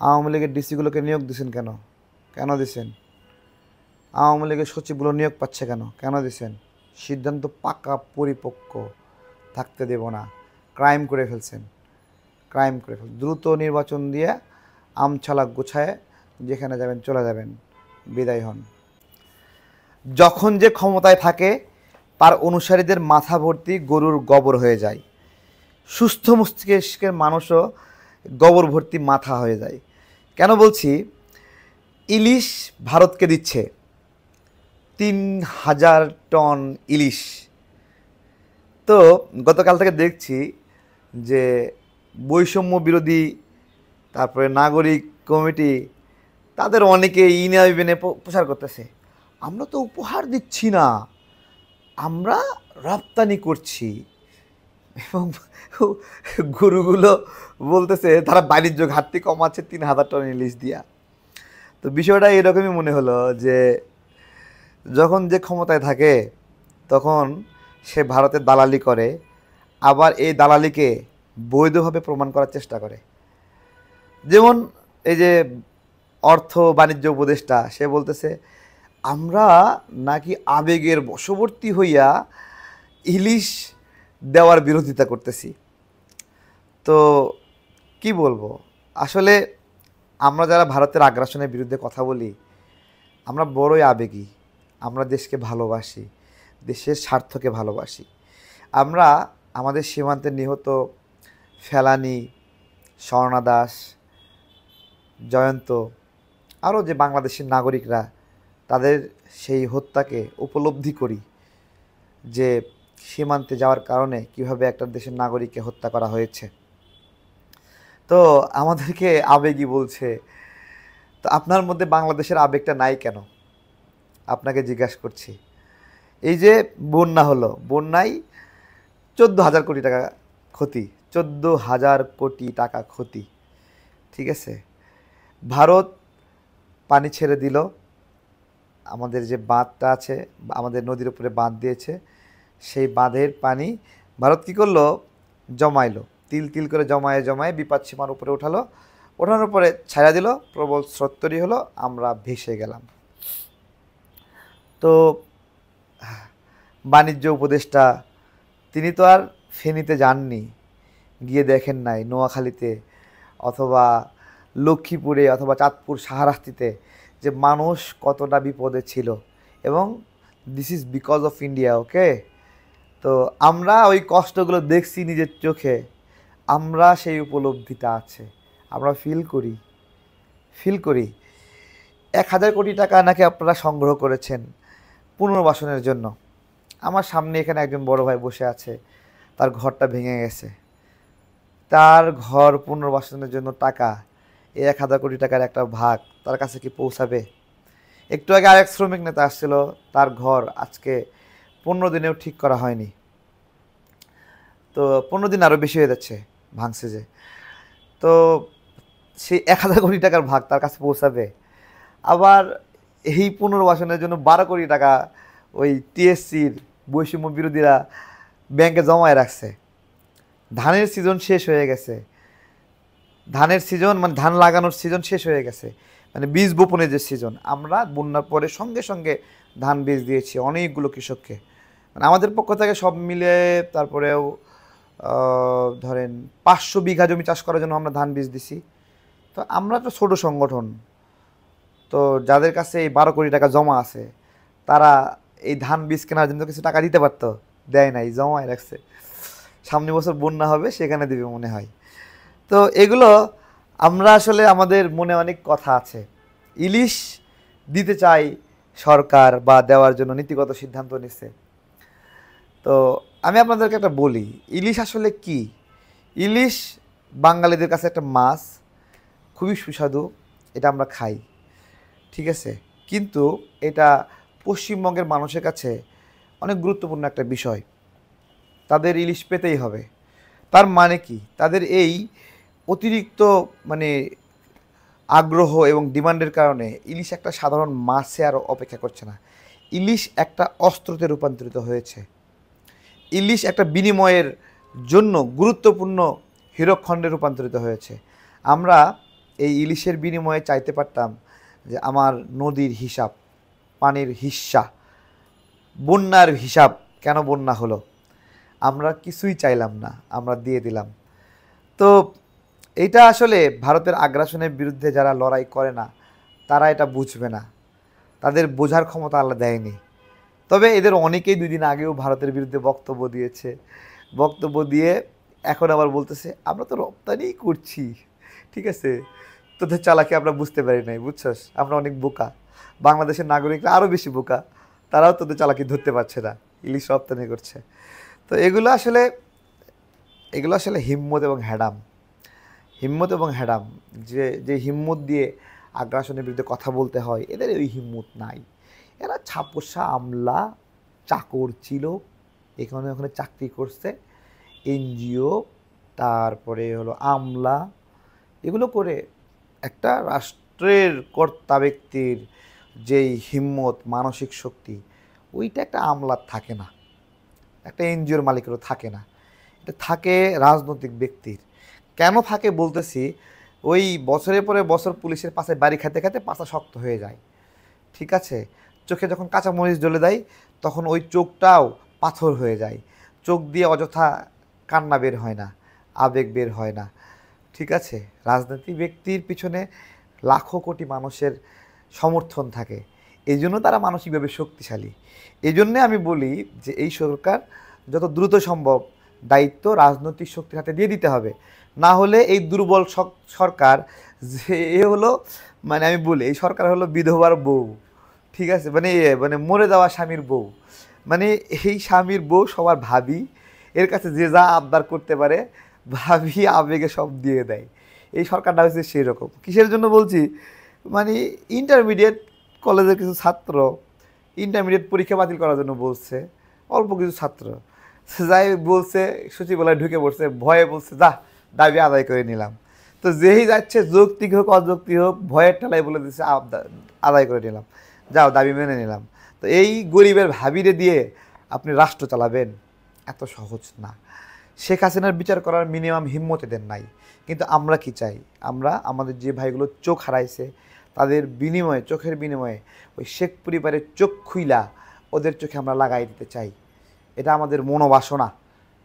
আওয়ামী লীগের ডিসিগুলোকে নিয়োগ দিছেন কেন? কেন দিছেন? আওয়ামী লীগের সচিবগুলো নিয়োগ পাচ্ছে কেন? কেন দিছেন? সিদ্ধান্ত পাকা পরিপক্ক, থাকতে দেব না। ক্রাইম করে ফেলছেন, ক্রাইম করে ফেলছেন। দ্রুত নির্বাচন দিয়ে আমছালা গুছায় যেখানে যাবেন চলে যাবেন, বিদায় হন। যখন যে ক্ষমতায় থাকে তার অনুসারীদের মাথা ভর্তি গরুর গোবর হয়ে যায়। সুস্থ মস্তিষ্কের মানুষও গোবর ভর্তি মাথা হয়ে যায়। কেন বলছি? ইলিশ ভারতকে দিচ্ছে ৩,০০০ টন ইলিশ। তো গতকাল থেকে দেখছি যে বৈষম্য বিরোধী, তারপরে নাগরিক কমিটি, তাদের অনেকে ইউনিয়নে প্রচার করতেছে, আমরা তো উপহার দিচ্ছি না, আমরা রপ্তানি করছি। এবং গরুগুলো বলতেছে তারা বাণিজ্য ঘাটতি কমাচ্ছে ৩,০০০ টন ইলিশ দিয়া। তো বিষয়টা এরকমই মনে হলো যে যখন যে ক্ষমতায় থাকে তখন সে ভারতের দালালি করে, আবার এই দালালিকে বৈধভাবে প্রমাণ করার চেষ্টা করে। যেমন এই যে অর্থ বাণিজ্য উপদেষ্টা, সে বলতেছে আমরা নাকি আবেগের বশবর্তী হইয়া ইলিশ দেওয়ার বিরোধিতা করতেছি। তো কি বলবো, আসলে আমরা যারা ভারতের আগ্রাসনের বিরুদ্ধে কথা বলি, আমরা বড়ই আবেগী, আমরা দেশকে ভালোবাসি, দেশের স্বার্থকে ভালোবাসি। আমরা আমাদের সীমান্তে নিহত ফেলানী, স্বর্ণা দাস, জয়ন্ত, আরও যে বাংলাদেশের নাগরিকরা, তাদের সেই হত্যাকে উপলব্ধি করি যে সীমান্তে যাওয়ার কারণে কিভাবে একটা দেশের নাগরিককে হত্যা করা হয়েছে। তো আমাদেরকে আবেগী বলছে। তো আপনার মধ্যে বাংলাদেশের আবেগটা নাই কেন? আপনাকে জিজ্ঞাসা করছি। এই যে বন্যা হলো, বন্যায় 14,000 কোটি টাকা ক্ষতি, 14,000 কোটি টাকা ক্ষতি, ঠিক আছে? ভারত পানি ছেড়ে দিল, আমাদের যে বাঁধটা আছে, আমাদের নদীর উপরে বাঁধ দিয়েছে, সেই বাঁধের পানি ভারত কী করলো? জমাইলো, তিল তিল করে জমায়ে জমায়ে বিপদ সীমার উপরে ওঠালো, ওঠানোর পরে ছায়া দিল, প্রবল স্রোত তৈরি হলো, আমরা ভেসে গেলাম। তো বাণিজ্য উপদেষ্টা তিনি তো আর ফেনীতে যাননি, গিয়ে দেখেন নাই নোয়াখালীতে অথবা লক্ষ্মীপুরে অথবা চাঁদপুর শাহরাস্তিতে যে মানুষ কতটা বিপদে ছিল। এবং this is because of India, okay? তো আমরা ওই কষ্টগুলো দেখছি নিজের চোখে, আমরা সেই উপলব্ধিটা আছে, আমরা ফিল করি। 1,000 কোটি টাকা নাকি আপনারা সংগ্রহ করেছেন পুনর্বাসনের জন্য। আমার সামনে এখানে একজন বড় ভাই বসে আছে, তার ঘরটা ভেঙে গেছে, তার ঘর পুনর্বাসনের জন্য টাকা, এই 1,000 কোটি টাকার একটা ভাগ তার কাছে কি পৌঁছাবে? একটু আগে আরেক শ্রমিক নেতা আসছিল, তার ঘর আজকে 15 দিনেও ঠিক করা হয়নি। তো 15 দিন আরও বেশি হয়ে যাচ্ছে ভাঙছে যে। তো সেই 1,000 কোটি টাকার ভাগ তার কাছে পৌঁছাবে? আবার এই পুনর্বাসনের জন্য 12 কোটি টাকা ওই টিএসসির বৈষম্য বিরোধীরা ব্যাংকে জমায় রাখছে। ধানের সিজন শেষ হয়ে গেছে, ধানের সিজন মানে ধান লাগানোর সিজন শেষ হয়ে গেছে, মানে বীজ বপনের যে সিজন, আমরা বন্যার পরে সঙ্গে সঙ্গে ধান বীজ দিয়েছি অনেকগুলো কৃষককে। মানে আমাদের পক্ষ থেকে সব মিলে তারপরেও ধরেন 500 বিঘা জমি চাষ করার জন্য আমরা ধান বীজ দিছি। তো আমরা তো ছোটো সংগঠন, তো যাদের কাছে এই 12 কোটি টাকা জমা আছে তারা এই ধান বীজ কেনার জন্য কিছু টাকা দিতে পারতো, দেয় নাই, জমায় রাখছে। সামনে বছর বন্যা হবে সেখানে দিবে মনে হয়। তো এগুলো আমরা আসলে আমাদের মনে অনেক কথা আছে। ইলিশ দিতে চাই সরকার, বা দেওয়ার জন্য নীতিগত সিদ্ধান্ত নিচ্ছে। তো আমি আপনাদেরকে একটা বলি, ইলিশ আসলে কি? ইলিশ বাঙালিদের কাছে একটা মাছ, খুবই সুস্বাদু, এটা আমরা খাই, ঠিক আছে? কিন্তু এটা পশ্চিমবঙ্গের মানুষের কাছে অনেক গুরুত্বপূর্ণ একটা বিষয়, তাদের ইলিশ পেতেই হবে। তার মানে কি? তাদের এই অতিরিক্ত মানে আগ্রহ এবং ডিমান্ডের কারণে ইলিশ একটা সাধারণ মাছে আর অপেক্ষা করছে না, ইলিশ একটা অস্ত্রতে রূপান্তরিত হয়েছে। ইলিশ একটা বিনিময়ের জন্য গুরুত্বপূর্ণ হীরকখণ্ডে রূপান্তরিত হয়েছে। আমরা এই ইলিশের বিনিময়ে চাইতে পারতাম যে আমার নদীর হিসাব, পানির হিস্সা, বন্যার হিসাব, কেন বন্যা হলো, আমরা কিছুই চাইলাম না, আমরা দিয়ে দিলাম। তো এইটা আসলে ভারতের আগ্রাসনের বিরুদ্ধে যারা লড়াই করে না তারা এটা বুঝবে না, তাদের বোঝার ক্ষমতা আল্লাহ দেয়নি। তবে এদের অনেকেই 2 দিন আগেও ভারতের বিরুদ্ধে বক্তব্য দিয়েছে, বক্তব্য দিয়ে এখন আবার বলতেছে আমরা তো রপ্তানিই করছি, ঠিক আছে, তোদের চালাকি আমরা বুঝতে পারি নাই, বুঝছস, আমরা অনেক বোকা, বাংলাদেশের নাগরিকরা আরও বেশি বোকা, তারাও তোদের চালাকি ধরতে পারছে না, ইলিশ রপ্তানি করছে। তো এগুলো আসলে হিম্মত এবং হ্যাডাম, হিম্মত এবং হ্যাডাম, যে যে হিম্মত দিয়ে আগ্রাসনের বিরুদ্ধে কথা বলতে হয়, এদের ওই হিম্মত নাই। এরা ছাপোষা আমলা, চাকর ছিল, এখানে ওখানে চাকরি করছে, এনজিও, তারপরে হলো আমলা, এগুলো করে একটা রাষ্ট্রের কর্তা ব্যক্তির যেই হিম্মত, মানসিক শক্তি, ওইটা একটা আমলার থাকে না, একটা এনজিওর মালিকেরও থাকে না, এটা থাকে রাজনৈতিক ব্যক্তির। কেন থাকে বলতেছি, ওই বছরের পরে বছর পুলিশের পাশে বাড়ি খেতে খেতে পাছা শক্ত হয়ে যায়, ঠিক আছে, চোখে যখন কাঁচা মরিচ জ্বলে দেয় তখন ওই চোখটাও পাথর হয়ে যায়, চোখ দিয়ে অযথা কান্না বের হয় না, আবেগ বের হয় না, ঠিক আছে। রাজনীতি ব্যক্তির পিছনে লাখো কোটি মানুষের সমর্থন থাকে, এই জন্য তারা মানসিকভাবে শক্তিশালী। এই জন্যে আমি বলি যে এই সরকার যত দ্রুত সম্ভব দায়িত্ব রাজনৈতিক শক্তির হাতে দিয়ে দিতে হবে, না হলে এই দুর্বল সরকার, যে এ হলো, মানে আমি বলি এই সরকার হলো বিধবার বউ, ঠিক আছে, মানে মানে মরে যাওয়া স্বামীর বউ, মানে এই স্বামীর বউ সবার ভাবি, এর কাছে যে যা আবদার করতে পারে ভাবি আবেগে সব দিয়ে দেয়। এই সরকারটা হচ্ছে সেই রকম। কিসের জন্য বলছি, মানে ইন্টারমিডিয়েট কলেজের কিছু ছাত্র ইন্টারমিডিয়েট পরীক্ষা বাতিল করার জন্য বলছে, অল্প কিছু ছাত্র যাই বলছে, সচিবালয়ে ঢুকে পড়ছে, ভয়ে বলছে যা দাবি আদায় করে নিলাম। তো যেই যাচ্ছে, যৌক্তিক হোক অযৌক্তিক হোক, ভয়ের ঠেলায় বলে দিচ্ছে আদায় করে নিলাম, যাও দাবি মেনে নিলাম। তো এই গরিবের ভাবিরে দিয়ে আপনি রাষ্ট্র চালাবেন, এত সহজ না। শেখ হাসিনার বিচার করার মিনিমাম হিম্মত এদের নাই। কিন্তু আমরা কি চাই, আমরা আমাদের যে ভাইগুলো চোখ হারাইছে তাদের বিনিময়ে, চোখের বিনিময়ে ওই শেখ পরিবারের চোখ খুইলা ওদের চোখে আমরা লাগাই দিতে চাই। এটা আমাদের মনোবাসনা,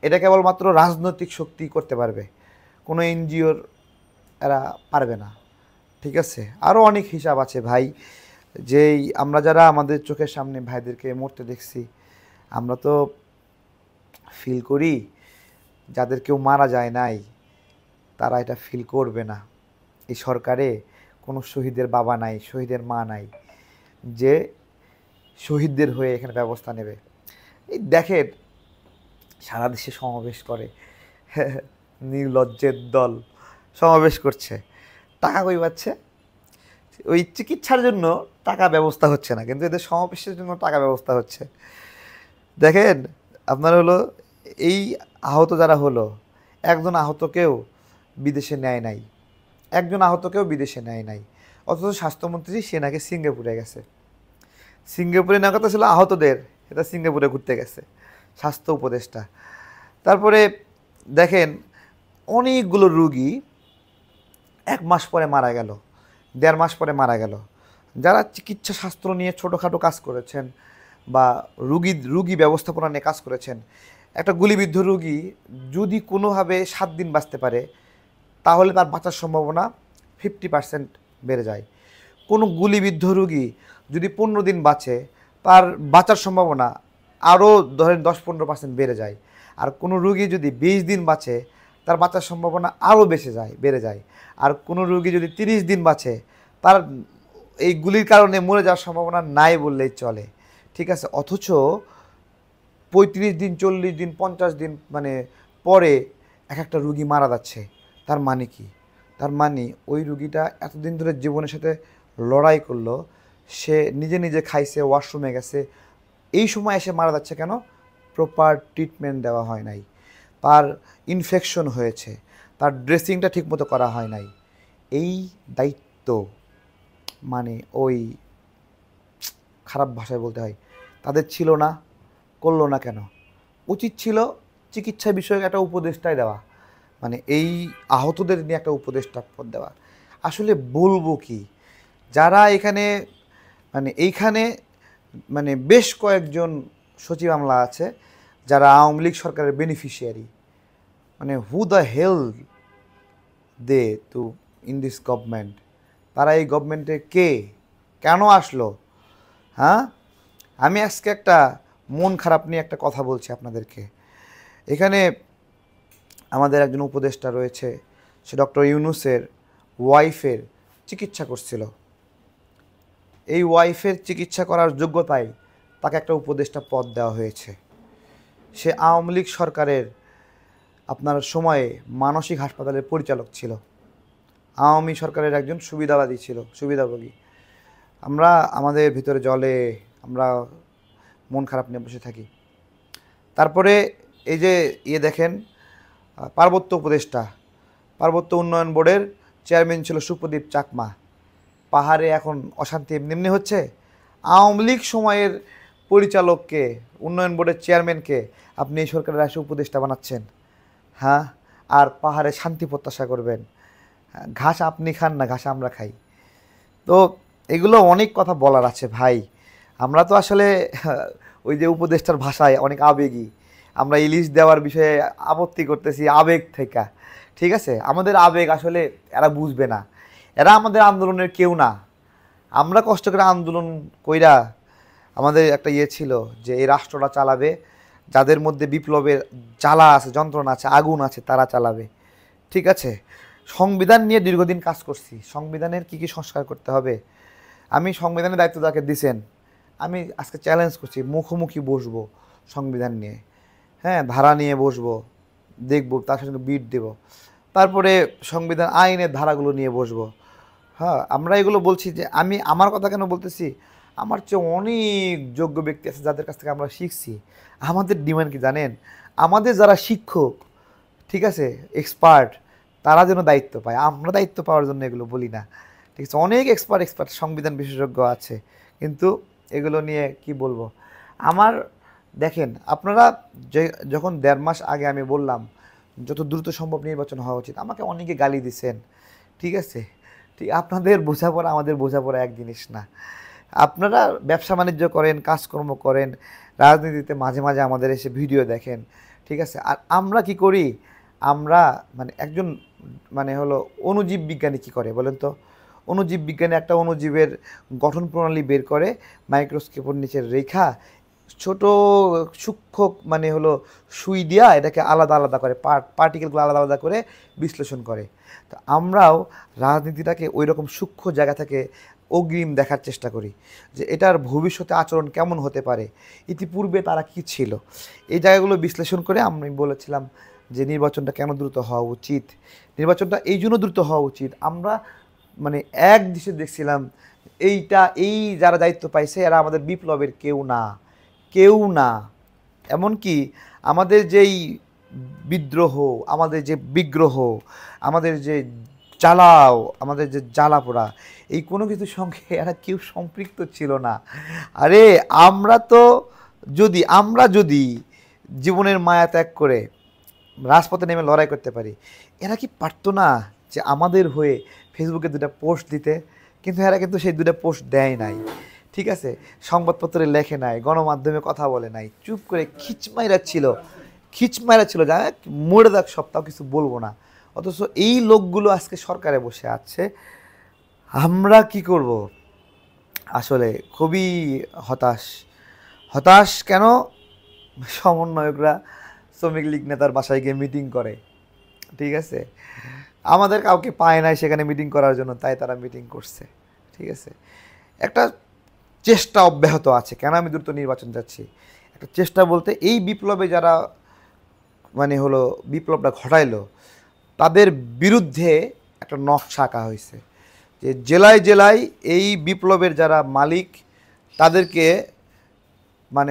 এটা কেবলমাত্র রাজনৈতিক শক্তি করতে পারবে, কোনো এনজিওর এরা পারবে না, ঠিক আছে। আরও অনেক হিসাব আছে ভাই, যেই আমরা যারা আমাদের চোখের সামনে ভাইদেরকে মরতে দেখছি, আমরা তো ফিল করি, যাদের কেউ মারা যায় নাই তারা এটা ফিল করবে না। এই সরকারে কোনো শহীদের বাবা নাই, শহীদের মা নাই, যে শহীদদের হয়ে এখানে ব্যবস্থা নেবে। এই দেখেন সারা দেশে সমাবেশ করে, নির্লজ্জের দল সমাবেশ করছে, টাকা কই পাচ্ছে, ওই চিকিৎসার জন্য টাকা ব্যবস্থা হচ্ছে না, কিন্তু এদের সমাবেশের জন্য টাকা ব্যবস্থা হচ্ছে। দেখেন আপনার হলো এই আহত যারা হলো, একজন আহতকেও বিদেশে নেয় নাই, একজন আহতকেও বিদেশে নেয় নাই, অথচ স্বাস্থ্যমন্ত্রী সে নাকি সিঙ্গাপুরে গেছে। সিঙ্গাপুরে নেওয়ার কথা ছিল আহতদের, এটা সিঙ্গাপুরে ঘুরতে গেছে স্বাস্থ্য উপদেষ্টা। তারপরে দেখেন অনেকগুলো রুগী 1 মাস পরে মারা গেল, 1.5 মাস পরে মারা গেল। যারা চিকিৎসা শাস্ত্র নিয়ে ছোটোখাটো কাজ করেছেন বা রুগী ব্যবস্থাপনা নিয়ে কাজ করেছেন, একটা গুলিবিদ্ধ রুগী যদি কোনোভাবে 7 দিন বাঁচতে পারে তাহলে তার বাঁচার সম্ভাবনা 50% বেড়ে যায়। কোনো গুলিবিদ্ধ রুগী যদি 15 দিন বাঁচে তার বাঁচার সম্ভাবনা আরও ধরেন 10-15% বেড়ে যায়। আর কোনো রুগী যদি 20 দিন বাঁচে তার বাঁচার সম্ভাবনা আরও বেড়ে যায়। আর কোনো রুগী যদি 30 দিন বাঁচে তার এই গুলির কারণে মরে যাওয়ার সম্ভাবনা নাই বললেই চলে, ঠিক আছে। অথচ 35 দিন, 40 দিন, 50 দিন মানে পরে একটা রুগী মারা যাচ্ছে। তার মানে কি? তার মানে ওই রুগীটা এতদিন ধরে জীবনের সাথে লড়াই করলো, সে নিজে নিজে খাইছে, ওয়াশরুমে গেছে, এই সময় এসে মারা যাচ্ছে কেন? প্রপার ট্রিটমেন্ট দেওয়া হয় নাই, তার ইনফেকশন হয়েছে, তার ড্রেসিংটা ঠিকমতো করা হয় নাই। এই দায়িত্ব মানে ওই খারাপ ভাষায় বলতে হয় তাদের ছিল না, করলো না কেন? উচিত ছিল চিকিৎসা বিষয়ক একটা উপদেষ্টাই দেওয়া, মানে এই আহতদের নিয়ে একটা উপদেষ্টা পদ দেওয়া। আসলে বলবো কি, যারা এখানে এইখানে বেশ কয়েকজন সচিব আমলা আছে যারা আওয়ামী লীগ সরকারের beneficiary, who the hell they to in this government, তারা এই গভর্নমেন্টে কে, কেন আসলো? হ্যাঁ, আমি আজকে একটা মন খারাপ নিয়ে একটা কথা বলছি আপনাদেরকে। এখানে আমাদের একজন উপদেষ্টা রয়েছে, সে ডক্টর ইউনূসের ওয়াইফের চিকিৎসা করছিল। এই ওয়াইফের চিকিৎসা করার যোগ্যতায় তাকে একটা উপদেষ্টা পদ দেওয়া হয়েছে। সে আওয়ামী লীগ সরকারের আপনার সময়ে মানসিক হাসপাতালের পরিচালক ছিল, আওয়ামী সরকারের একজন সুবিধাবাদী ছিল, সুবিধাভোগী। আমরা আমাদের ভিতরে জলে আমরা মন খারাপ নিয়ে বসে থাকি। তারপরে এই যে দেখেন, পার্বত্য উপদেষ্টা, পার্বত্য উন্নয়ন বোর্ডের চেয়ারম্যান ছিল সুপ্রদীপ চাকমা। পাহাড়ে এখন অশান্তি এমনি হচ্ছে, আওয়ামী লীগ সময়ের পরিচালককে, উন্নয়ন বোর্ডের চেয়ারম্যানকে আপনি এই সরকারের রাষ্ট্র উপদেষ্টা বানাচ্ছেন। হ্যাঁ, আর পাহাড়ে শান্তি প্রত্যাশা করবেন? ঘাস আপনি খান না, ঘাস আমরা খাই। তো এগুলো অনেক কথা বলার আছে ভাই। আমরা তো আসলে ওই যে উপদেষ্টার ভাষায় অনেক আবেগী, আমরা ইলিশ দেওয়ার বিষয়ে আপত্তি করতেছি আবেগ থেকে। ঠিক আছে, আমাদের আবেগ আসলে এরা বুঝবে না, এরা আমাদের আন্দোলনের কেউ না। আমরা কষ্ট করে আন্দোলন কইরা আমাদের একটা ছিল যে এই রাষ্ট্রটা চালাবে যাদের মধ্যে বিপ্লবের জ্বালা আছে, যন্ত্রণা আছে, আগুন আছে, তারা চালাবে। ঠিক আছে, সংবিধান নিয়ে দীর্ঘদিন কাজ করছি, সংবিধানের কি কি সংস্কার করতে হবে। আমি সংবিধানের দায়িত্ব যাকে দিছেন, আমি আজকে চ্যালেঞ্জ করছি, মুখোমুখি বসবো সংবিধান নিয়ে। হ্যাঁ, ধারা নিয়ে বসবো, দেখবো, তার সঙ্গে বিট দেব, তারপরে সংবিধান আইনের ধারাগুলো নিয়ে বসবো। হ্যাঁ, আমরা এগুলো বলছি যে আমি আমার কথা কেন বলতেছি, আমার চেয়ে অনেক যোগ্য ব্যক্তি আছে যাদের কাছ থেকে আমরা শিখছি। আমাদের ডিমান্ড কি জানেন? আমাদের যারা শিক্ষক, ঠিক আছে, এক্সপার্ট, তারা যেন দায়িত্ব পায়। আমরা দায়িত্ব পাওয়ার জন্য এগুলো বলি না, ঠিক আছে। অনেক এক্সপার্ট সংবিধান বিশেষজ্ঞ আছে, কিন্তু এগুলো নিয়ে কি বলবো। আমার দেখেন, আপনারা যখন 1.5 মাস আগে আমি বললাম যত দ্রুত সম্ভব নির্বাচন হওয়া উচিত, আমাকে অনেকে গালি দিছেন। ঠিক আছে, ঠিক, আপনাদের বোঝাপড়া আমাদের বোঝাপড়া এক জিনিস না। আপনারা ব্যবসা বাণিজ্য করেন, কাজকর্ম করেন, রাজনীতিতে মাঝে মাঝে আমাদের এসে ভিডিও দেখেন, ঠিক আছে। আর আমরা কি করি, আমরা একজন হলো অণুজীব বিজ্ঞানী কি করে বলেন তো? অণুজীব বিজ্ঞানী একটা অণুজীবের গঠন প্রণালী বের করে মাইক্রোস্কোপের নিচের রেখা ছোট সূক্ষ্ম হলো সুই দিয়া এটাকে আলাদা আলাদা করে, পার্টিকেলগুলো আলাদা আলাদা করে বিশ্লেষণ করে। তো আমরাও রাজনীতিটাকে ওই রকম সূক্ষ্ম জায়গা থেকে অগ্রিম দেখার চেষ্টা করি যে এটার ভবিষ্যতে আচরণ কেমন হতে পারে, ইতিপূর্বে তারা কি ছিল। এই জায়গাগুলো বিশ্লেষণ করে আমি বলেছিলাম যে নির্বাচনটা কেন দ্রুত হওয়া উচিত। নির্বাচনটা এই জন্য দ্রুত হওয়া উচিত, আমরা এক দৃশ্যে দেখছিলাম এই যারা দায়িত্ব পাইছে এরা আমাদের বিপ্লবের কেউ না, কেউ না। এমনকি আমাদের যেই বিদ্রোহ, আমাদের যে বিগ্রহ, আমাদের যে জ্বালাও, আমাদের যে জ্বালাপোড়া, এই কোনো কিছুর সঙ্গে এরা কেউ সম্পৃক্ত ছিল না। আরে আমরা যদি জীবনের মায়া ত্যাগ করে রাজপথে নেমে লড়াই করতে পারি, এরা কি পারতো না যে আমাদের হয়ে ফেসবুকে 2টা পোস্ট দিতে? কিন্তু এরা কিন্তু সেই 2টা পোস্ট দেয় নাই, ঠিক আছে, সংবাদপত্রে লেখে নাই, গণমাধ্যমে কথা বলে নাই, চুপ করে খিচমাইরা ছিল যা মরে যাক সপ্তাহ কিছু বলবো না। অথচ এই লোকগুলো আজকে সরকারে বসে আছে। আমরা কি করব? আসলে খুবই হতাশ। কেন? সমন্বয়করা শ্রমিক লীগ নেতার বাসায় গিয়ে মিটিং করে, ঠিক আছে, আমাদের কাউকে পায় নাই সেখানে মিটিং করার জন্য, তাই তারা মিটিং করছে। ঠিক আছে, একটা চেষ্টা অব্যাহত আছে। কেন আমি দ্রুত নির্বাচন যাচ্ছি? একটা চেষ্টা বলতে এই বিপ্লবে যারা হলো বিপ্লবটা ঘটাইলো তাদের বিরুদ্ধে একটা নকশা আঁকা হয়েছে যে জেলায় জেলায় এই বিপ্লবের যারা মালিক তাদেরকে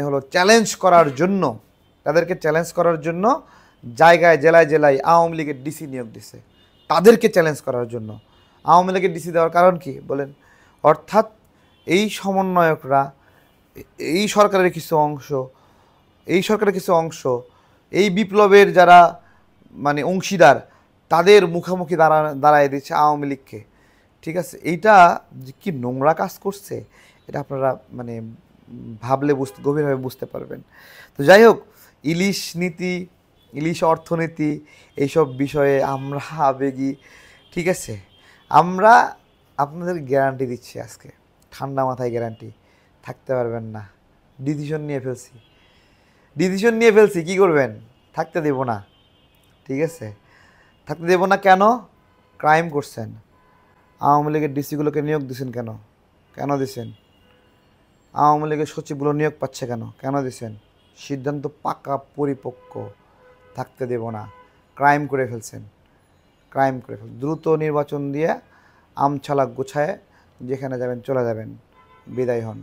হলো চ্যালেঞ্জ করার জন্য জায়গায় জেলায় জেলায় আওয়ামী লীগের ডিসি নিয়োগ দিছে, তাদেরকে চ্যালেঞ্জ করার জন্য। আওয়ামী লীগের ডিসি দেওয়ার কারণ কি বলেন? অর্থাৎ এই সমন্বয়করা এই সরকারের কিছু অংশ এই বিপ্লবের যারা অংশীদার, তাদের মুখোমুখি দাঁড়ায় দিচ্ছে আওয়ামী লীগকে। ঠিক আছে? এইটা যে কি নোংরা কাজ করছে, এটা আপনারা মানে ভাবলে গভীরভাবে বুঝতে পারবেন। তো যাই হোক, ইলিশ নীতি, ইলিশ অর্থনীতি, এইসব বিষয়ে আমরা আবেগী, ঠিক আছে? আমরা আপনাদের গ্যারান্টি দিচ্ছি আজকে, ঠান্ডা মাথায় গ্যারান্টি, থাকতে পারবেন না। ডিসিশন নিয়ে ফেলছি, ডিসিশন নিয়ে ফেলছি, কী করবেন? থাকতে দেব না, ঠিক আছে? থাকতে দেব না কেন? ক্রাইম করছেন। আওয়ামী লীগের ডিসিগুলোকে নিয়োগ দিছেন কেন? কেন দিছেন? আওয়ামী লীগের সচিবগুলো নিয়োগ পাচ্ছে কেন? কেন দিছেন? সিদ্ধান্ত পাকা পরিপক্ক, থাকতে দেব না। ক্রাইম করে ফেলছেন, ক্রাইম করে ফেলছেন। দ্রুত নির্বাচন দিয়ে আমছালা গুছায় যেখানে যাবেন চলে যাবেন, বিদায় হন।